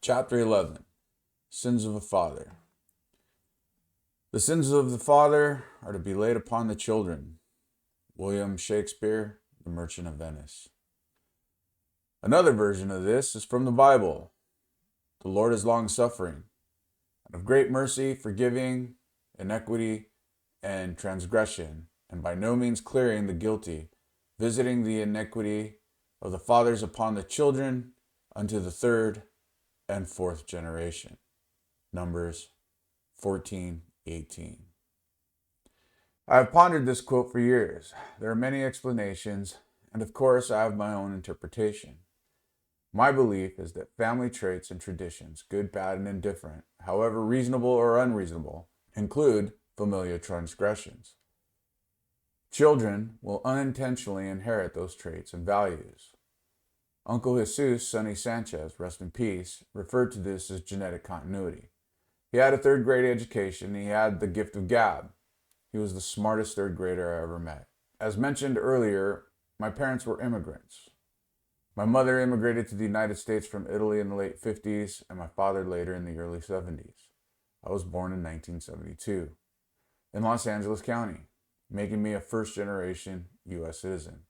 Chapter 11. Sins of a Father. The sins of the father are to be laid upon the children. William Shakespeare, The Merchant of Venice. Another version of this is from the Bible. The Lord is long-suffering, and of great mercy, forgiving iniquity and transgression, and by no means clearing the guilty, visiting the iniquity of the fathers upon the children unto the third and fourth generation. Numbers 14:18. I have pondered this quote for years. There are many explanations, and of course I have my own interpretation. My belief is that family traits and traditions, good, bad, and indifferent, however reasonable or unreasonable, include familial transgressions. Children will unintentionally inherit those traits and values. Uncle Jesus, Sonny Sanchez, rest in peace, referred to this as genetic continuity. He had a third grade education, and he had the gift of gab. He was the smartest third grader I ever met. As mentioned earlier, my parents were immigrants. My mother immigrated to the United States from Italy in the late 50s, and my father later in the early 70s. I was born in 1972 in Los Angeles County, making me a first-generation U.S. citizen.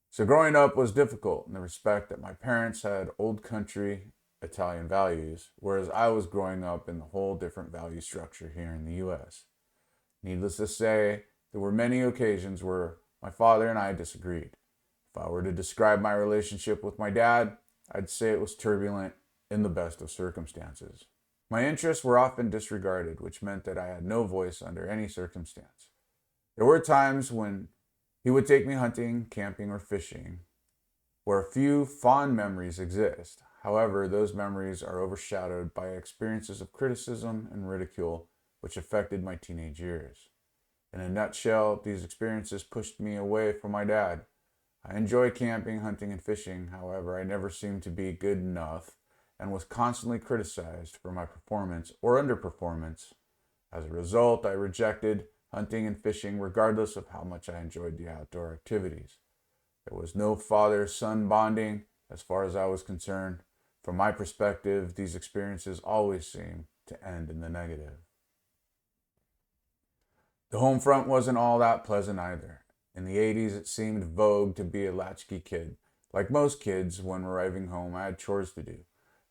So growing up was difficult in the respect that my parents had old country Italian values, whereas I was growing up in the whole different value structure here in the U.S. Needless to say, there were many occasions where my father and I disagreed. If I were to describe my relationship with my dad, I'd say it was turbulent in the best of circumstances. My interests were often disregarded, which meant that I had no voice under any circumstance. There were times when he would take me hunting, camping, or fishing, where a few fond memories exist. However, those memories are overshadowed by experiences of criticism and ridicule which affected my teenage years. In a nutshell, these experiences pushed me away from my dad. I enjoy camping, hunting, and fishing. However, I never seemed to be good enough and was constantly criticized for my performance or underperformance. As a result, I rejected hunting and fishing regardless of how much I enjoyed the outdoor activities. There was no father-son bonding as far as I was concerned. From my perspective, these experiences always seemed to end in the negative. The home front wasn't all that pleasant either. In the 80s, it seemed vogue to be a latchkey kid. Like most kids, when arriving home, I had chores to do.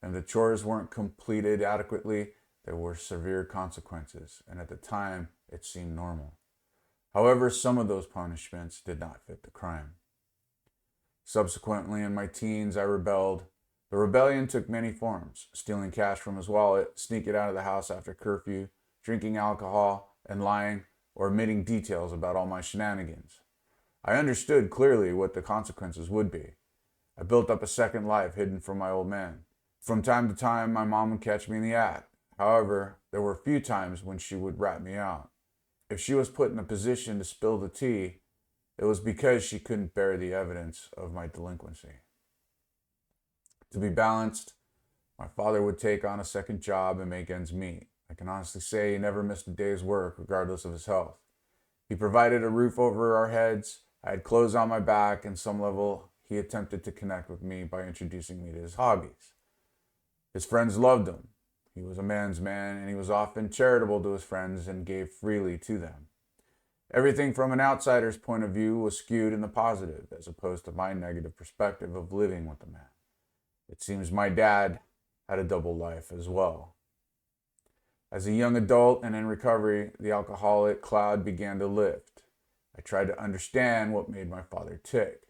And if the chores weren't completed adequately, there were severe consequences, and at the time, it seemed normal. However, some of those punishments did not fit the crime. Subsequently, in my teens, I rebelled. The rebellion took many forms: stealing cash from his wallet, sneaking out of the house after curfew, drinking alcohol, and lying or omitting details about all my shenanigans. I understood clearly what the consequences would be. I built up a second life hidden from my old man. From time to time, my mom would catch me in the act. However, there were few times when she would rat me out. If she was put in a position to spill the tea, it was because she couldn't bear the evidence of my delinquency. To be balanced, my father would take on a second job and make ends meet. I can honestly say he never missed a day's work, regardless of his health. He provided a roof over our heads, I had clothes on my back, and some level he attempted to connect with me by introducing me to his hobbies. His friends loved him. He was a man's man, and he was often charitable to his friends and gave freely to them. Everything from an outsider's point of view was skewed in the positive, as opposed to my negative perspective of living with the man. It seems my dad had a double life as well. As a young adult and in recovery, the alcoholic cloud began to lift. I tried to understand what made my father tick.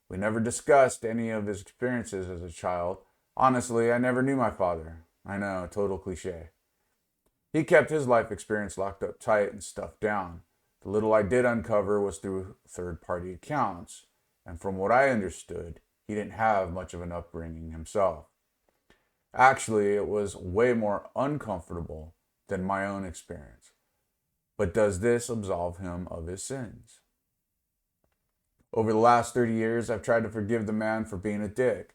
We never discussed any of his experiences as a child. Honestly, I never knew my father. I know, total cliche. He kept his life experience locked up tight and stuffed down. The little I did uncover was through third-party accounts, and from what I understood, he didn't have much of an upbringing himself. Actually, it was way more uncomfortable than my own experience. But does this absolve him of his sins? Over the last 30 years, I've tried to forgive the man for being a dick.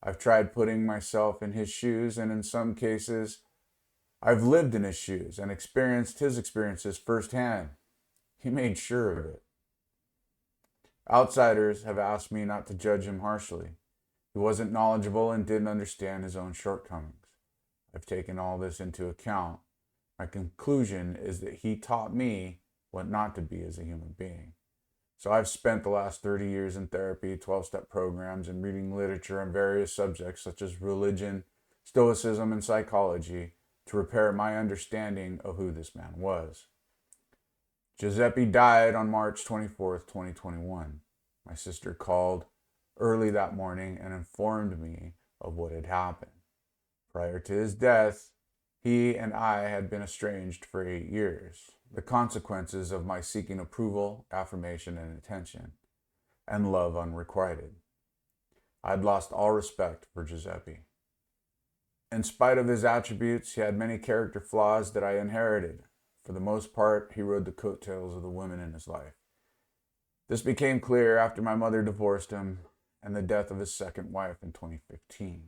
I've tried putting myself in his shoes, and in some cases, I've lived in his shoes and experienced his experiences firsthand. He made sure of it. Outsiders have asked me not to judge him harshly. He wasn't knowledgeable and didn't understand his own shortcomings. I've taken all this into account. My conclusion is that he taught me what not to be as a human being. So I've spent the last 30 years in therapy, 12-step programs, and reading literature on various subjects such as religion, stoicism, and psychology to repair my understanding of who this man was. Giuseppe died on March 24th, 2021. My sister called early that morning and informed me of what had happened. Prior to his death, he and I had been estranged for 8 years, the consequences of my seeking approval, affirmation, and attention, and love unrequited. I had lost all respect for Giuseppe. In spite of his attributes, he had many character flaws that I inherited. For the most part, he rode the coattails of the women in his life. This became clear after my mother divorced him and the death of his second wife in 2015.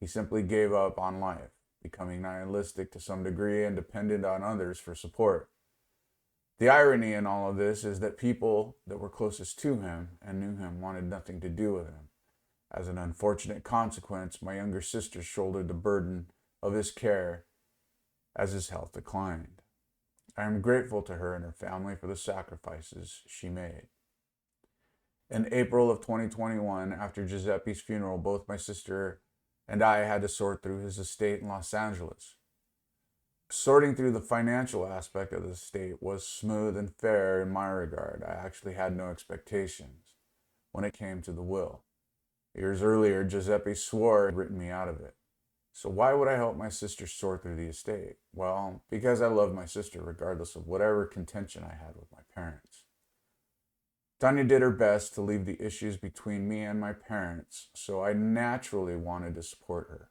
He simply gave up on life, becoming nihilistic to some degree and dependent on others for support. The irony in all of this is that people that were closest to him and knew him wanted nothing to do with him. As an unfortunate consequence, my younger sister shouldered the burden of his care as his health declined. I am grateful to her and her family for the sacrifices she made. In April of 2021, after Giuseppe's funeral, both my sister and I had to sort through his estate in Los Angeles. Sorting through the financial aspect of the estate was smooth and fair in my regard. I actually had no expectations when it came to the will. Years earlier, Giuseppe swore he'd written me out of it. So why would I help my sister sort through the estate? Well, because I love my sister regardless of whatever contention I had with my parents. Tanya did her best to leave the issues between me and my parents, so I naturally wanted to support her.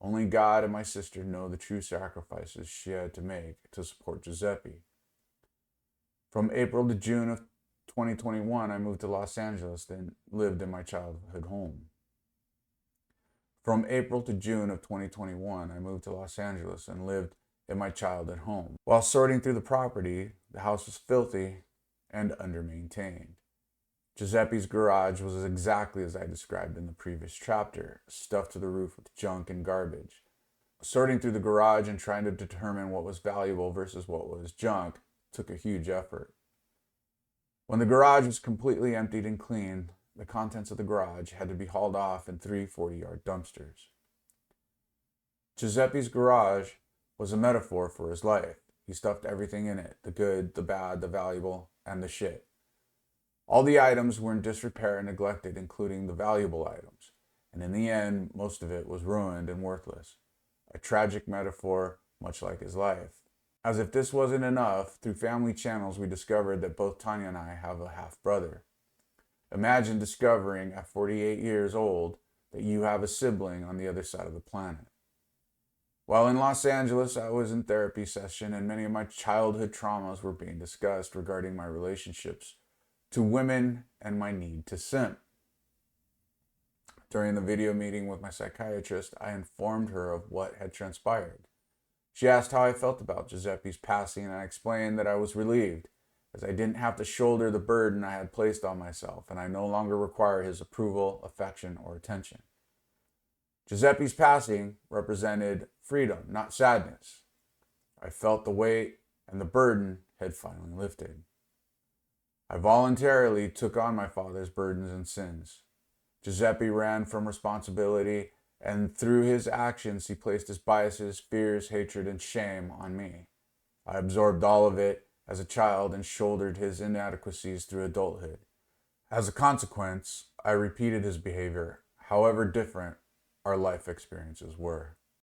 Only God and my sister know the true sacrifices she had to make to support Giuseppe. From April to June of 2021, I moved to Los Angeles and lived in my childhood home. From April to June of 2021, I moved to Los Angeles and lived in my childhood home. While sorting through the property, the house was filthy and under-maintained. Giuseppe's garage was exactly as I described in the previous chapter, stuffed to the roof with junk and garbage. Sorting through the garage and trying to determine what was valuable versus what was junk took a huge effort. When the garage was completely emptied and cleaned, the contents of the garage had to be hauled off in 3 40-yard dumpsters. Giuseppe's garage was a metaphor for his life. He stuffed everything in it, the good, the bad, the valuable, and the shit. All the items were in disrepair and neglected, including the valuable items, and in the end, most of it was ruined and worthless. A tragic metaphor, much like his life. As if this wasn't enough, through family channels we discovered that both Tanya and I have a half-brother. Imagine discovering at 48 years old that you have a sibling on the other side of the planet. While in Los Angeles, I was in therapy session and many of my childhood traumas were being discussed regarding my relationships to women and my need to simp. During the video meeting with my psychiatrist, I informed her of what had transpired. She asked how I felt about Giuseppe's passing, and I explained that I was relieved, as I didn't have to shoulder the burden I had placed on myself, and I no longer require his approval, affection, or attention. Giuseppe's passing represented freedom, not sadness. I felt the weight and the burden had finally lifted. I voluntarily took on my father's burdens and sins. Giuseppe ran from responsibility, and through his actions, he placed his biases, fears, hatred, and shame on me. I absorbed all of it as a child and shouldered his inadequacies through adulthood. As a consequence, I repeated his behavior, however different our life experiences were.